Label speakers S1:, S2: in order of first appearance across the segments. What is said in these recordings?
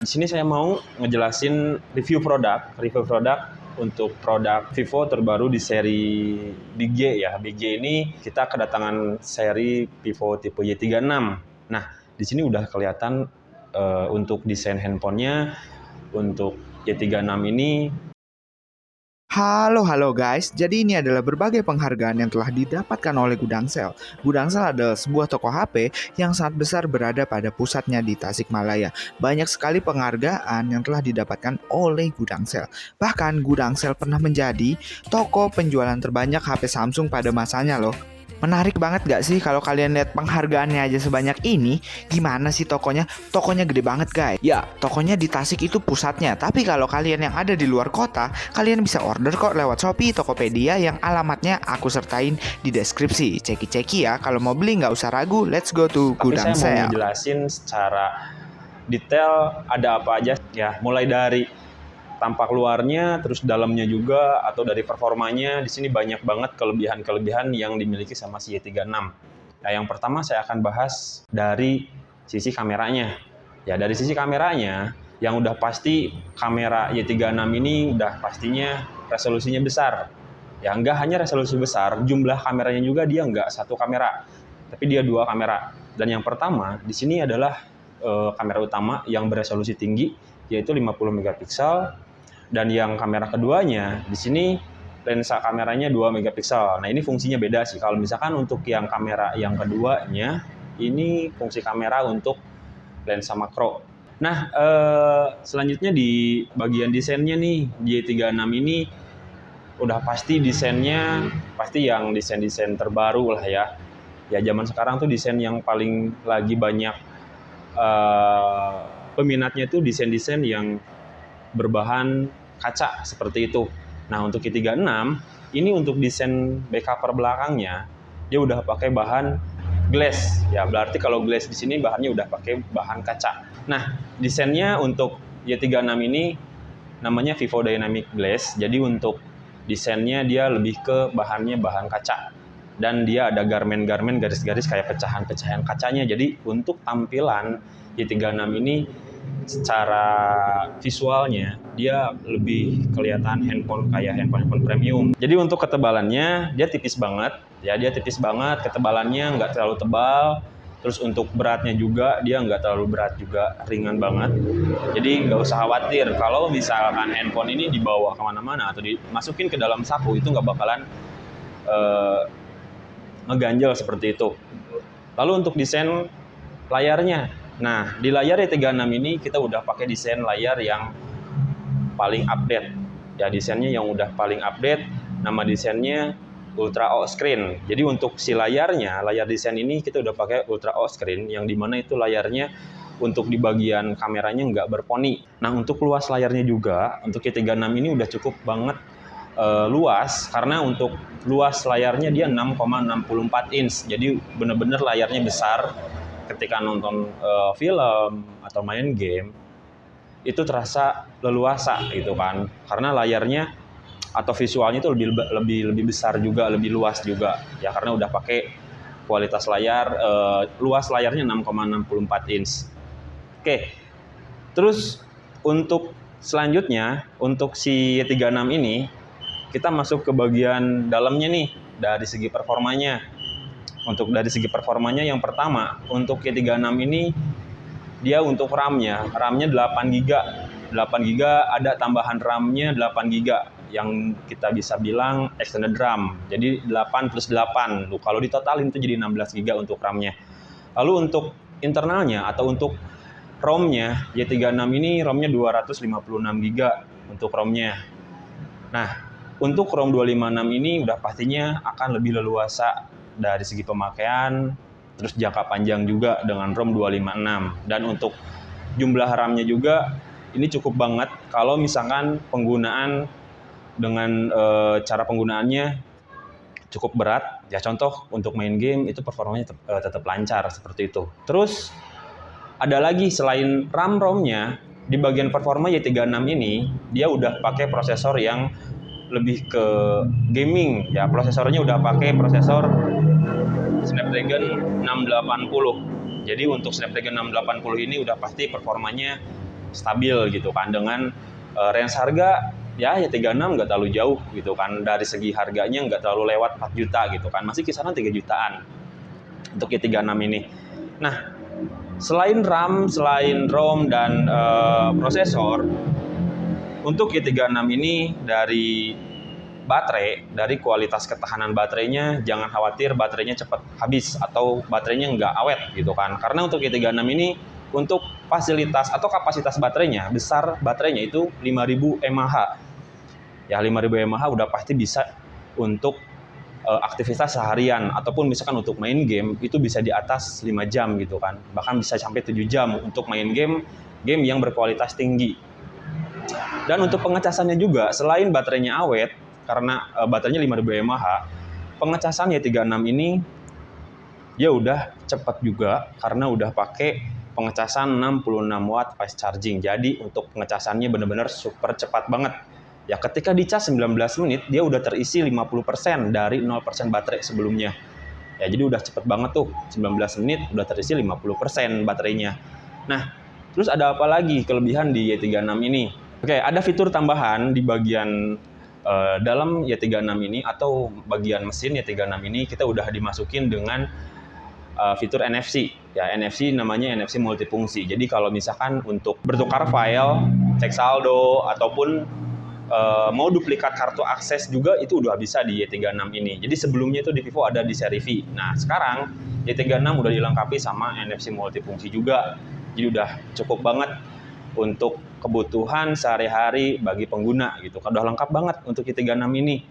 S1: Di sini saya mau ngejelasin review produk untuk produk Vivo terbaru di seri Big G ya. Big G ini kita kedatangan seri Vivo tipe Y36. Nah, di sini udah kelihatan untuk desain handphonenya untuk Y36 ini.
S2: Halo guys, jadi ini adalah berbagai penghargaan yang telah didapatkan oleh Gudangsel. Gudangsel adalah sebuah toko HP yang sangat besar berada pada pusatnya di Tasikmalaya. Banyak sekali penghargaan yang telah didapatkan oleh Gudangsel. Bahkan Gudangsel pernah menjadi toko penjualan terbanyak HP Samsung pada masanya loh. Menarik banget gak sih kalau kalian lihat penghargaannya aja sebanyak ini? Gimana sih tokonya? Tokonya gede banget guys. Ya, tokonya di Tasik itu pusatnya. Tapi kalau kalian yang ada di luar kota, kalian bisa order kok lewat Shopee, Tokopedia yang alamatnya aku sertain di deskripsi. Ceki-ceki ya, kalau mau beli nggak usah ragu, let's go to Gudang
S1: Tapi saya
S2: Sale.
S1: mau jelasin secara detail ada apa aja ya, mulai dari tampak luarnya, terus dalamnya juga, atau dari performanya. Di sini banyak banget kelebihan-kelebihan yang dimiliki sama si Y36. Nah, yang pertama saya akan bahas dari sisi kameranya. Ya, dari sisi kameranya, yang udah pasti kamera Y36 ini udah pastinya resolusinya besar. Ya, nggak hanya resolusi besar, jumlah kameranya juga dia nggak satu kamera, tapi dia dua kamera. Dan yang pertama, di sini adalah kamera utama yang beresolusi tinggi, yaitu 50 megapiksel. Dan yang kamera keduanya, di sini lensa kameranya 2 megapiksel. Nah, ini fungsinya beda sih. Kalau misalkan untuk yang kamera yang keduanya, ini fungsi kamera untuk lensa makro. Nah, selanjutnya di bagian desainnya nih, di Y36 ini udah pasti desainnya, pasti yang desain-desain terbaru lah ya. Ya, zaman sekarang tuh desain yang paling lagi banyak peminatnya tuh desain-desain yang berbahan kaca seperti itu. Nah, untuk Y36 ini untuk desain back cover belakangnya dia udah pakai bahan glass. Ya, berarti kalau glass di sini bahannya udah pakai bahan kaca. Nah, desainnya untuk Y36 ini namanya Vivo Dynamic Glass. Jadi untuk desainnya dia lebih ke bahannya bahan kaca. Dan dia ada garmen-garmen garis-garis kayak pecahan-pecahan kacanya. Jadi untuk tampilan Y36 ini secara visualnya dia lebih kelihatan handphone kayak handphone premium. Jadi untuk ketebalannya dia tipis banget, ya dia tipis banget, ketebalannya nggak terlalu tebal. Terus untuk beratnya juga dia nggak terlalu berat juga, ringan banget. Jadi nggak usah khawatir kalau misalkan handphone ini dibawa kemana-mana atau dimasukin ke dalam saku itu nggak bakalan ngeganjel seperti itu. Lalu untuk desain layarnya. Nah, di layar Y36 ini kita udah pakai desain layar yang paling update. Ya, desainnya yang udah paling update, nama desainnya Ultra O Screen. Jadi untuk si layarnya, layar desain ini kita udah pakai Ultra O Screen, yang dimana itu layarnya untuk di bagian kameranya nggak berponi. Nah, untuk luas layarnya juga, untuk Y36 ini udah cukup banget luas, karena untuk luas layarnya dia 6,64 inch. Jadi bener-bener layarnya besar. Ketika nonton film atau main game itu terasa leluasa gitu kan, karena layarnya atau visualnya itu lebih besar juga, lebih luas juga ya, karena udah pakai kualitas layar luas layarnya 6,64 inch. Oke, terus untuk selanjutnya untuk si Y36 ini kita masuk ke bagian dalamnya nih dari segi performanya. Untuk dari segi performanya yang pertama, untuk Y36 ini dia untuk RAM-nya 8 GB. 8 GB ada tambahan RAM-nya 8 GB yang kita bisa bilang extended RAM. Jadi 8 plus 8. Kalau ditotalin itu jadi 16 GB untuk RAM-nya. Lalu untuk internalnya atau untuk ROM-nya, Y36 ini ROM-nya 256 GB untuk ROM-nya. Nah, untuk ROM 256 ini udah pastinya akan lebih leluasa dari segi pemakaian, terus jangka panjang juga dengan ROM 256. Dan untuk jumlah RAM-nya juga ini cukup banget kalau misalkan penggunaan dengan cara penggunaannya cukup berat. Ya contoh untuk main game itu performanya tetap lancar seperti itu. Terus ada lagi selain RAM-ROM-nya, di bagian performa Y36 ini dia udah pakai prosesor yang lebih ke gaming. Ya, prosesornya udah pakai prosesor Snapdragon 680. Jadi untuk Snapdragon 680 ini udah pasti performanya stabil gitu kan, dengan range harga ya 36 nggak terlalu jauh gitu kan, dari segi harganya nggak terlalu lewat 4 juta gitu kan, masih kisaran 3 jutaan untuk Y36 ini. Nah, selain RAM, selain ROM dan prosesor, untuk Y36 ini dari baterai, dari kualitas ketahanan baterainya, jangan khawatir baterainya cepat habis atau baterainya nggak awet gitu kan. Karena untuk Y36 ini, untuk fasilitas atau kapasitas baterainya, besar baterainya itu 5000 mAh. Ya 5000 mAh udah pasti bisa untuk aktivitas seharian, ataupun misalkan untuk main game itu bisa di atas 5 jam gitu kan. Bahkan bisa sampai 7 jam untuk main game yang berkualitas tinggi. Dan untuk pengecasannya juga, selain baterainya awet, karena baterainya 5000 mAh, pengecasan Y36 ini ya udah cepat juga, karena udah pakai pengecasan 66 watt fast charging. Jadi untuk pengecasannya benar-benar super cepat banget. Ya ketika dicas 19 menit, dia udah terisi 50% dari 0% baterai sebelumnya. Ya jadi udah cepet banget tuh, 19 menit udah terisi 50% baterainya. Nah, terus ada apa lagi kelebihan di Y36 ini? Oke, ada fitur tambahan di bagian dalam Y36 ini, atau bagian mesin Y36 ini kita udah dimasukin dengan fitur NFC. Ya, NFC namanya NFC multifungsi. Jadi kalau misalkan untuk bertukar file, cek saldo, ataupun mau duplikat kartu akses juga itu udah bisa di Y36 ini. Jadi sebelumnya itu di Vivo ada di seri V. Nah, sekarang Y36 udah dilengkapi sama NFC multifungsi juga. Jadi udah cukup banget untuk kebutuhan sehari-hari bagi pengguna gitu. Udah lengkap banget untuk Y36 ini.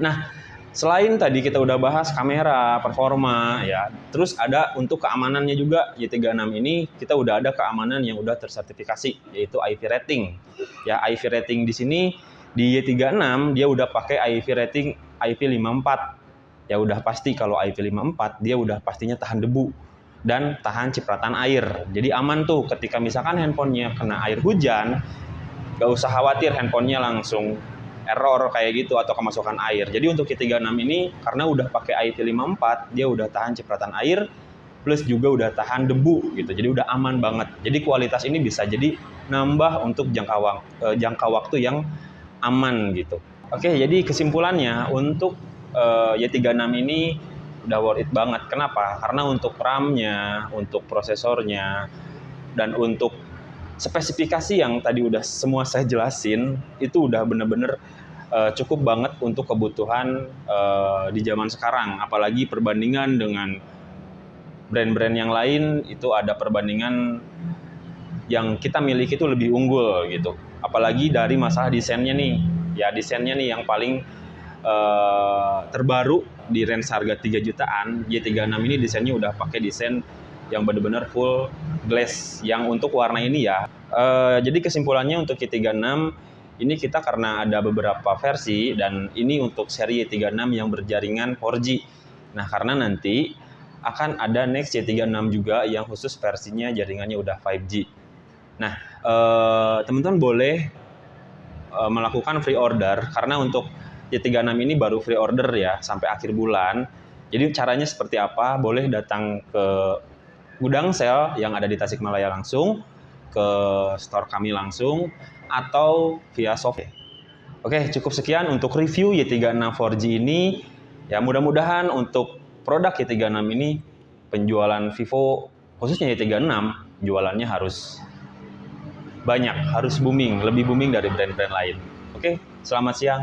S1: Nah, selain tadi kita udah bahas kamera, performa ya. Terus ada untuk keamanannya juga, Y36 ini kita udah ada keamanan yang udah tersertifikasi, yaitu IP rating. Ya, IP rating di sini di Y36 dia udah pakai IP rating IP54. Ya udah pasti kalau IP54 dia udah pastinya tahan debu dan tahan cipratan air. Jadi aman tuh ketika misalkan handphonenya kena air hujan, gak usah khawatir handphonenya langsung error kayak gitu atau kemasukan air. Jadi untuk Y36 ini karena udah pakai IP54, dia udah tahan cipratan air plus juga udah tahan debu gitu. Jadi udah aman banget. Jadi kualitas ini bisa jadi nambah untuk jangka waktu yang aman gitu. Oke, jadi kesimpulannya untuk Y36 ini udah worth it banget. Kenapa? Karena untuk RAM-nya, untuk prosesornya, dan untuk spesifikasi yang tadi udah semua saya jelasin, itu udah bener-bener cukup banget untuk kebutuhan di zaman sekarang. Apalagi perbandingan dengan brand-brand yang lain, itu ada perbandingan yang kita miliki itu lebih unggul gitu. Apalagi dari masalah desainnya nih. Ya desainnya nih yang paling terbaru di range harga 3 jutaan. Y36 ini desainnya udah pakai desain yang benar-benar full glass yang untuk warna ini ya. Jadi kesimpulannya untuk Y36 ini kita karena ada beberapa versi, dan ini untuk seri Y36 yang berjaringan 4G. Nah, karena nanti akan ada next Y36 juga yang khusus versinya jaringannya udah 5G. Nah, teman-teman boleh melakukan free order, karena untuk Y36 ini baru free order ya sampai akhir bulan. Jadi caranya seperti apa? Boleh datang ke gudang sel yang ada di Tasikmalaya langsung, ke store kami langsung, atau via software. Oke, cukup sekian untuk review Y36 4G ini. Ya, mudah-mudahan untuk produk Y36 ini penjualan Vivo, khususnya Y36, jualannya harus banyak, harus booming, lebih booming dari brand-brand lain. Oke, selamat siang.